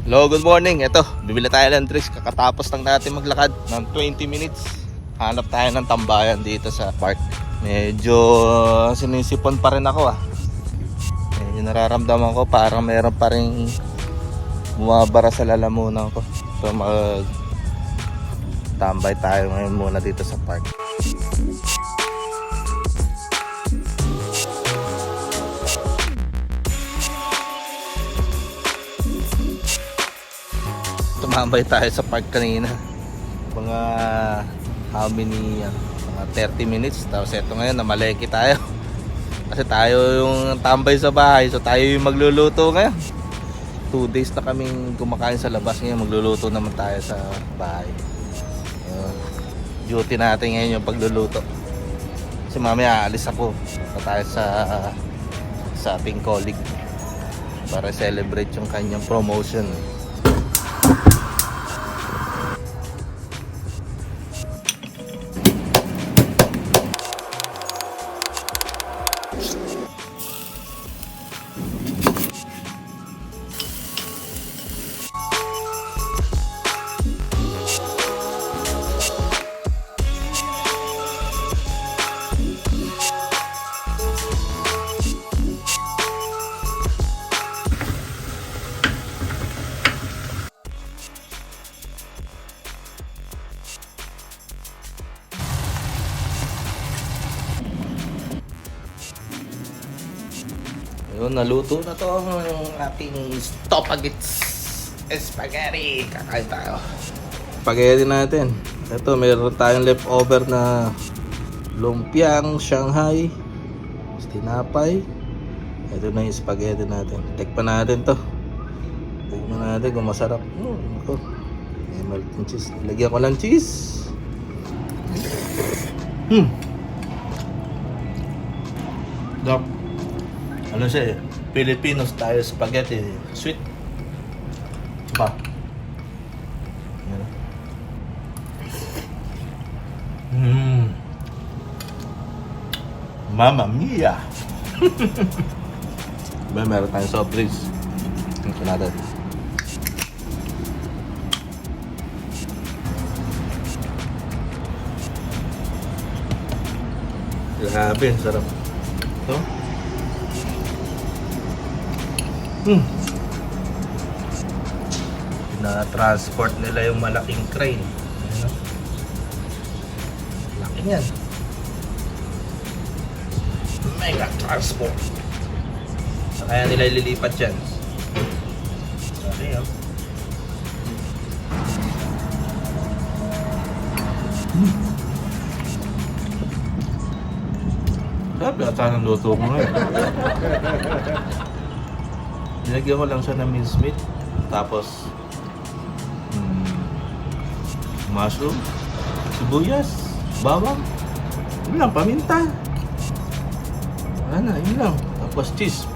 Hello, good morning. Ito, bibili tayo ng drinks. Kakatapos lang natin maglakad ng 20 minutes. Hanap tayo ng tambayan dito sa park. Medyo sinisipon pa rin ako Medyo nararamdaman ko parang meron pa rin bumabara sa lalamunan ko. So tambay tayo ngayon muna dito sa park. Tumambay tayo sa park kanina. Mga how many mga 30 minutes. Tapos eto ngayon namaleki tayo. Kasi tayo yung tambay sa bahay. So tayo yung magluluto ngayon. 2 days na kaming kumakain sa labas. Ngayon magluluto naman tayo sa bahay. Duty natin ngayon yung pagluluto. Kasi mamaya aalis ako. Punta tayo sa ating colleague para celebrate yung kanyang promotion. Yun, naluto na to ang ating Stopagits spaghetti. Kakain tayo. Spaghetti natin. Ito, meron tayong leftover na lumpiang Shanghai, tinapay. Ito na yung spaghetti natin. Tikpan natin to. Tikpan natin kung masarap. Ako. May melting cheese. Lagyan ko lang cheese. Dap. Ano siya Filipino style spaghetti. Sweet. Ba? Mamma mia! Meron tayong soft drinks. Ito natin. Grabe, sarap. Ito. Na-transport nila yung malaking crane. Laki yan. Mega transport. So, kaya nila ililipat yan. Okay, Sabi ata ng luto ko ngayon. Nilagyan ko lang siya ng minced meat. Tapos mushroom, sibuyas, bawang, yun lang, paminta. Wala na, yun lang. Tapos cheese.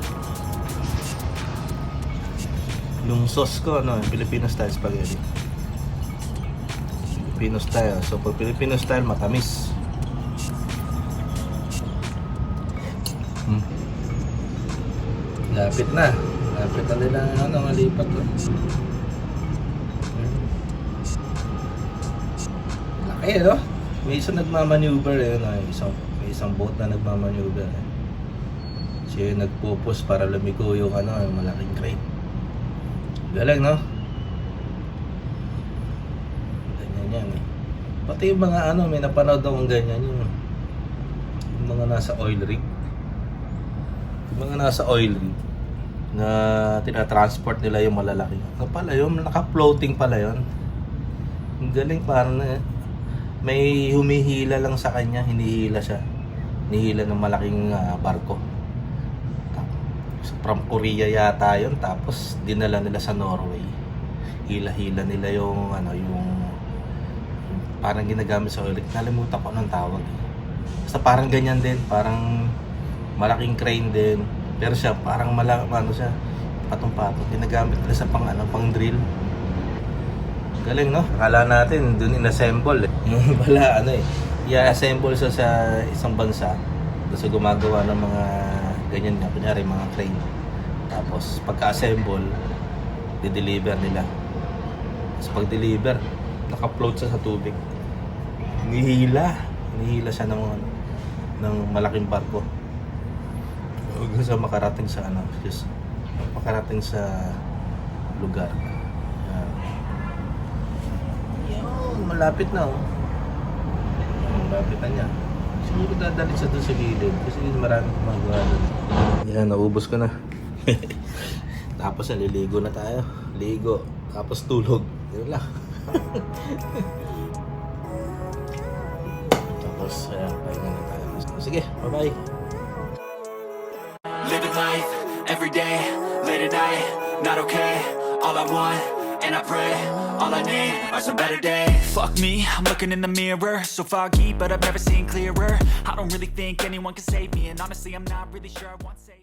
Yung sauce ko, Filipino style spaghetti. Filipino style. So pag Filipino style, matamis. Lapit na. Lapit na nila malipat na. Laki, no? May isang nagmamaneuver may isang boat na nagmamaneuver. Siya yung nagpupus para lumiko yung yung malaking crane. Galing, no? Ganyan yan. Pati yung mga may napanood akong ganyan yung mga nasa oil rig. Yung mga nasa oil rig na tinatransport nila yung malalaki. Pala yun, naka-floating pala yun. Ang galing, parang may humihila lang sa kanya, hinihila siya. Hinihila ng malaking barko. From Korea yata yun, tapos dinala nila sa Norway. Hila-hila nila yung yung parang ginagamit sa oil rig. Nalimutan ko anong tawag. Basta parang ganyan din, parang malaking crane din. Pero siya parang siya, patong-patong. Ginagamit nila sa pang drill. Galing, no? Akala natin dun in-assemble Yung pala i-assemble siya sa isang bansa. Kasi gumagawa ng mga ganyan nga, kunyari mga crane. Tapos pagka-assemble, di-deliver nila. Tapos pag-deliver, naka-float siya sa tubig. Hinihila siya ng malaking barko. Hanggang sa makarating sa makarating sa lugar. Yun, malapit na oh. Malapit na niya. Siguro dadalik siya doon sa gilid kasi maraming gumagawa doon. Yan, naubos ko na. Tapos naliligo na tayo. Ligo. Tapos tulog. Yun lang. Tapos, pahinga na tayo. Sige, bye-bye. Living life, everyday, late at night, not okay. All I want, and I pray, all I need are some better days. Fuck me, I'm looking in the mirror, so foggy, but I've never seen clearer. I don't really think anyone can save me, and honestly I'm not really sure I want saving.